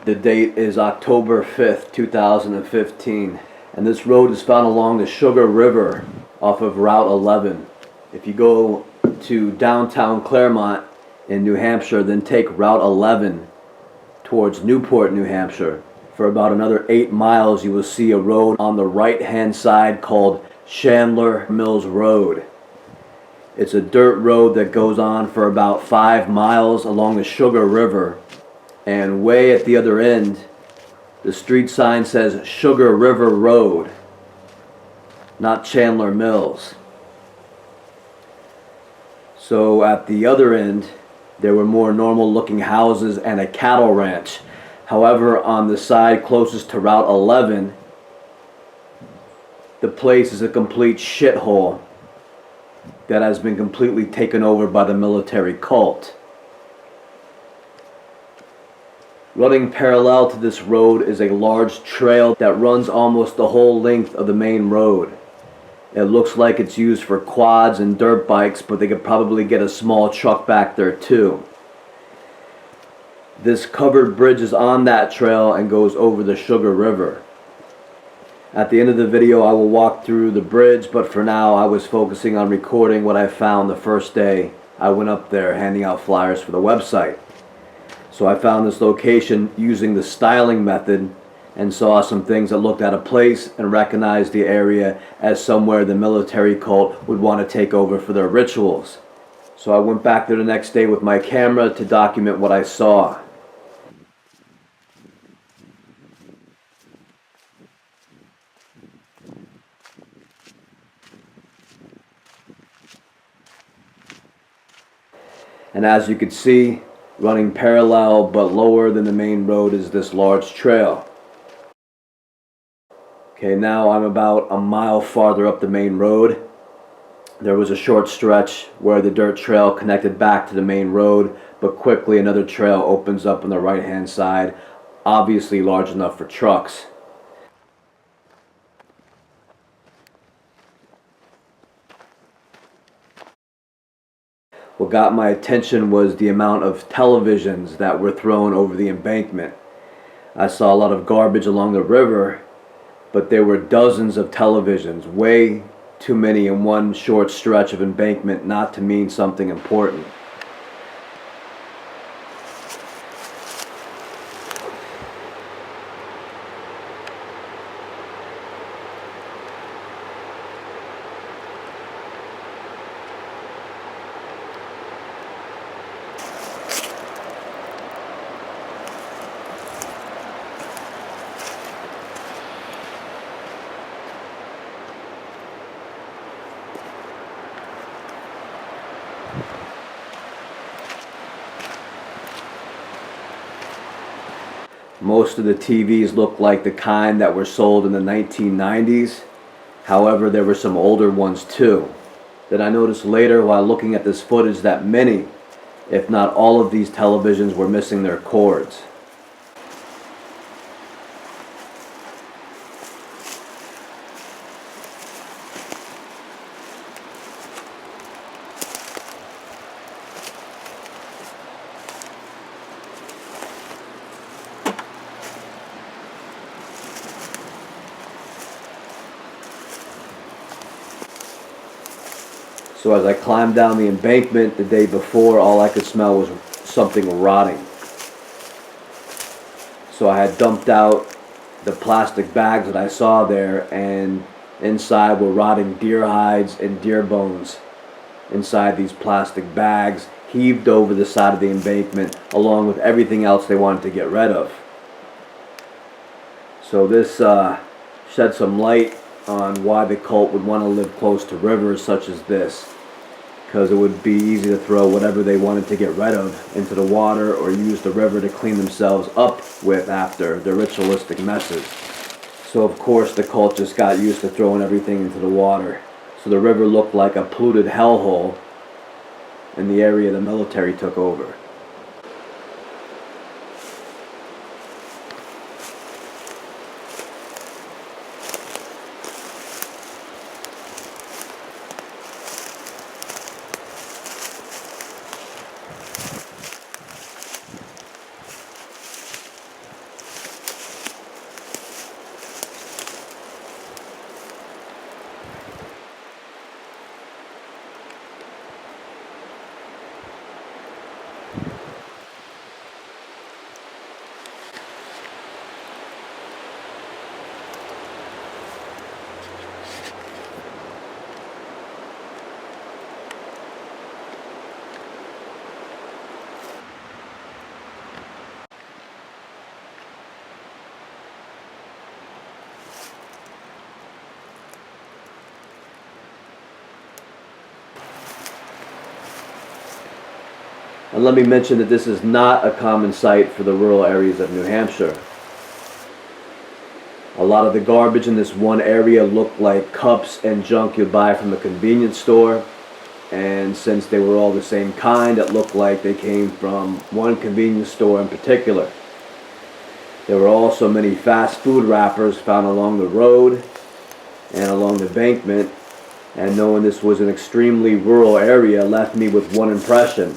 The date is October 5th, 2015, and this road is found along the Sugar River off of Route 11. If you go to downtown Claremont in New Hampshire, then take Route 11 towards Newport, New Hampshire. For about another 8 miles, you will see a road on the right-hand side called Chandler Mills Rd. It's a dirt road that goes on for about 5 miles along the Sugar River. And way at the other end, the street sign says Sugar River Road, not Chandler Mills. So at the other end, there were more normal looking houses and a cattle ranch. However, on the side closest to Route 11, the place is a complete shithole that has been completely taken over by the military cult. Running parallel to this road is a large trail that runs almost the whole length of the main road. It looks like it's used for quads and dirt bikes, but they could probably get a small truck back there too. This covered bridge is on that trail and goes over the Sugar River. At the end of the video, I will walk through the bridge, but for now I was focusing on recording what I found the first day I went up there handing out flyers for the website. So I found this location using the styling method and saw some things that looked out of place and recognized the area as somewhere the military cult would want to take over for their rituals. So I went back there the next day with my camera to document what I saw. And as you can see, running parallel but lower than the main road is this large trail. Okay, now I'm about a mile farther up the main road. There was a short stretch where the dirt trail connected back to the main road, but quickly another trail opens up on the right hand side, obviously large enough for trucks. What got my attention was the amount of televisions that were thrown over the embankment. I saw a lot of garbage along the river, but there were dozens of televisions, way too many in one short stretch of embankment not to mean something important. Most of the TVs looked like the kind that were sold in the 1990s. However, there were some older ones too. Then I noticed later while looking at this footage that many, if not all of these televisions were missing their cords. So as I climbed down the embankment the day before, all I could smell was something rotting. So I had dumped out the plastic bags that I saw there, and inside were rotting deer hides and deer bones inside these plastic bags, heaved over the side of the embankment, along with everything else they wanted to get rid of. So this shed some light on why the cult would want to live close to rivers such as this, because it would be easy to throw whatever they wanted to get rid of into the water or use the river to clean themselves up with after their ritualistic messes. So of course the cult just got used to throwing everything into the water. So the river looked like a polluted hellhole in the area the military took over. And let me mention that this is not a common sight for the rural areas of New Hampshire. A lot of the garbage in this one area looked like cups and junk you'd buy from a convenience store. And since they were all the same kind, it looked like they came from one convenience store in particular. There were also many fast food wrappers found along the road and along the embankment, and knowing this was an extremely rural area left me with one impression.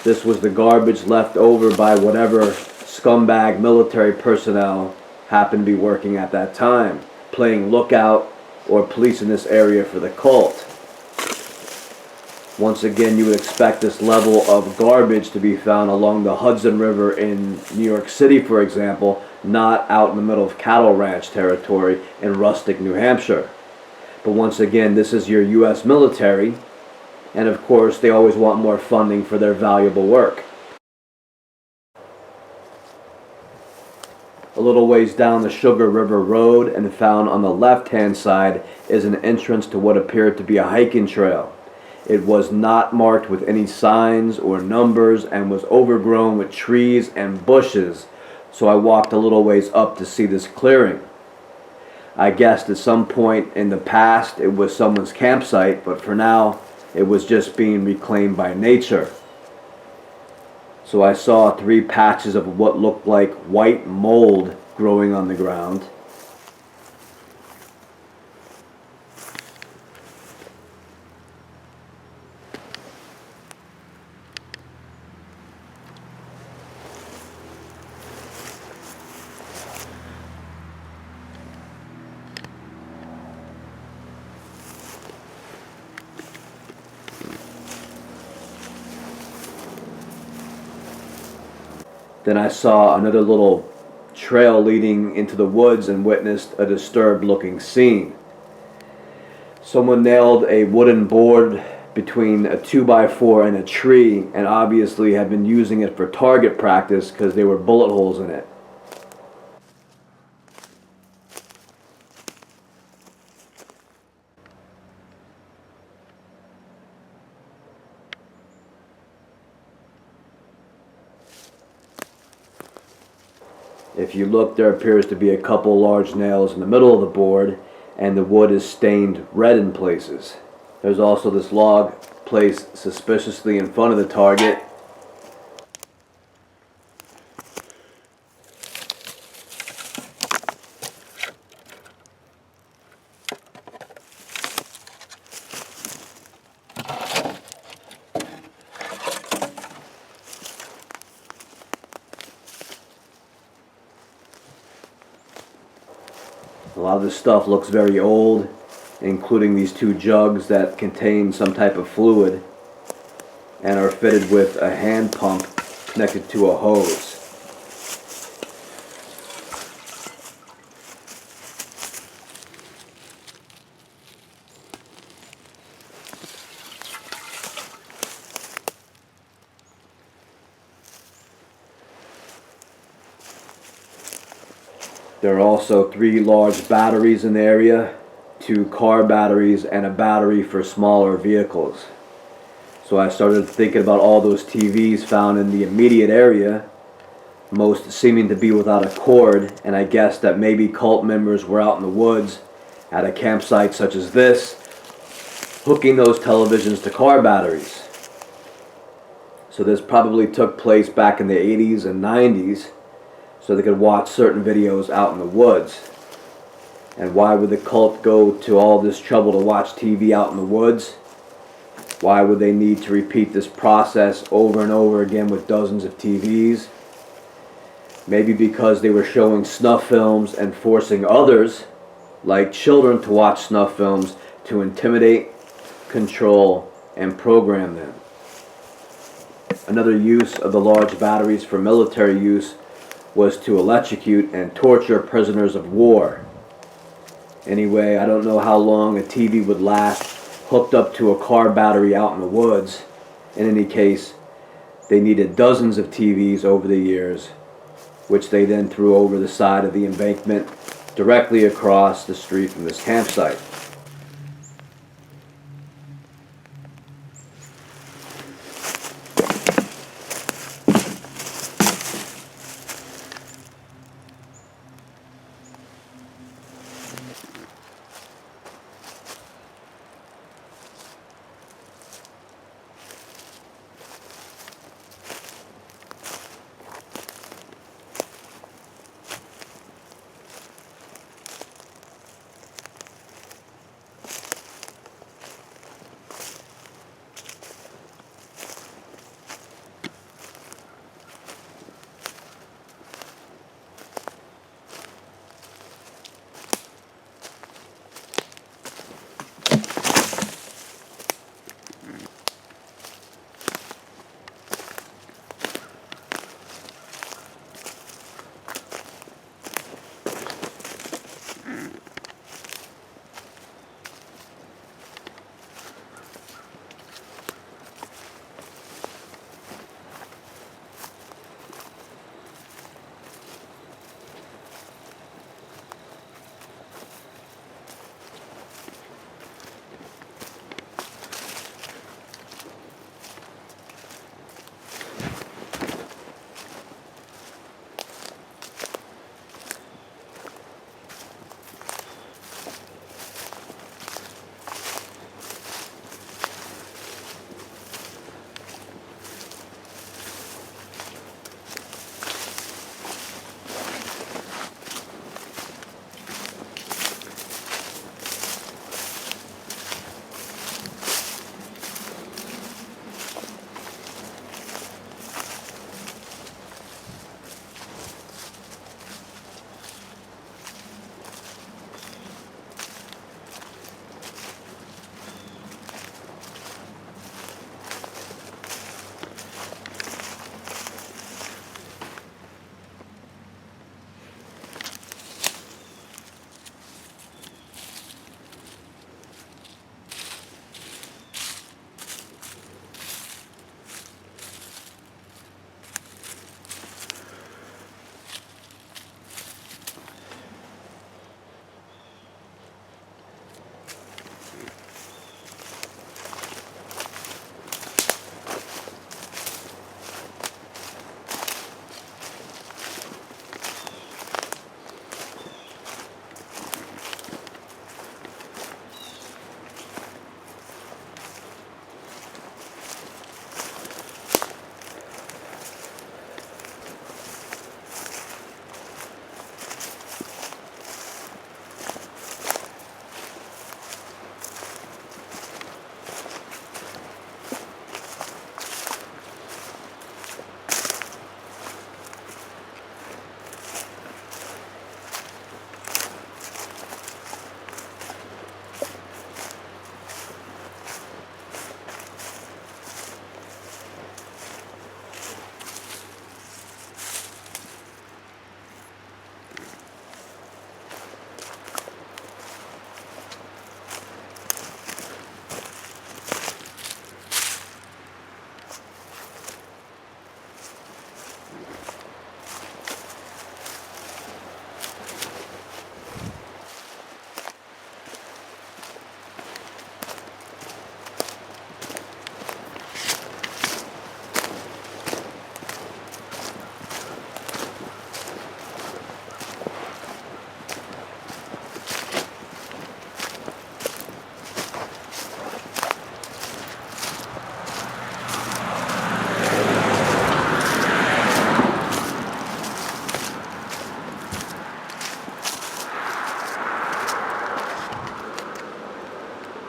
This was the garbage left over by whatever scumbag military personnel happened to be working at that time, playing lookout or police in this area for the cult. Once again, you would expect this level of garbage to be found along the Hudson River in New York City, for example, not out in the middle of cattle ranch territory in rustic New Hampshire. But once again, this is your U.S. military, and of course, they always want more funding for their valuable work. A little ways down the Sugar River Road and found on the left-hand side is an entrance to what appeared to be a hiking trail. It was not marked with any signs or numbers and was overgrown with trees and bushes, so I walked a little ways up to see this clearing. I guessed at some point in the past it was someone's campsite, but for now it was just being reclaimed by nature. So I saw 3 patches of what looked like white mold growing on the ground. Then I saw another little trail leading into the woods and witnessed a disturbed looking scene. Someone nailed a wooden board between a 2x4 and a tree and obviously had been using it for target practice because there were bullet holes in it. If you look, there appears to be a couple large nails in the middle of the board, and the wood is stained red in places. There's also this log placed suspiciously in front of the target. A lot of this stuff looks very old, including these 2 jugs that contain some type of fluid and are fitted with a hand pump connected to a hose. There are also 3 large batteries in the area, 2 car batteries, and a battery for smaller vehicles. So I started thinking about all those TVs found in the immediate area, most seeming to be without a cord, and I guessed that maybe cult members were out in the woods at a campsite such as this, hooking those televisions to car batteries. So this probably took place back in the 80s and 90s, so they could watch certain videos out in the woods. And why would the cult go to all this trouble to watch TV out in the woods? Why would they need to repeat this process over and over again with dozens of TVs? Maybe because they were showing snuff films and forcing others, like children, to watch snuff films to intimidate, control, and program them. Another use of the large batteries for military use was to electrocute and torture prisoners of war. Anyway, I don't know how long a TV would last hooked up to a car battery out in the woods. In any case, they needed dozens of TVs over the years, which they then threw over the side of the embankment directly across the street from this campsite.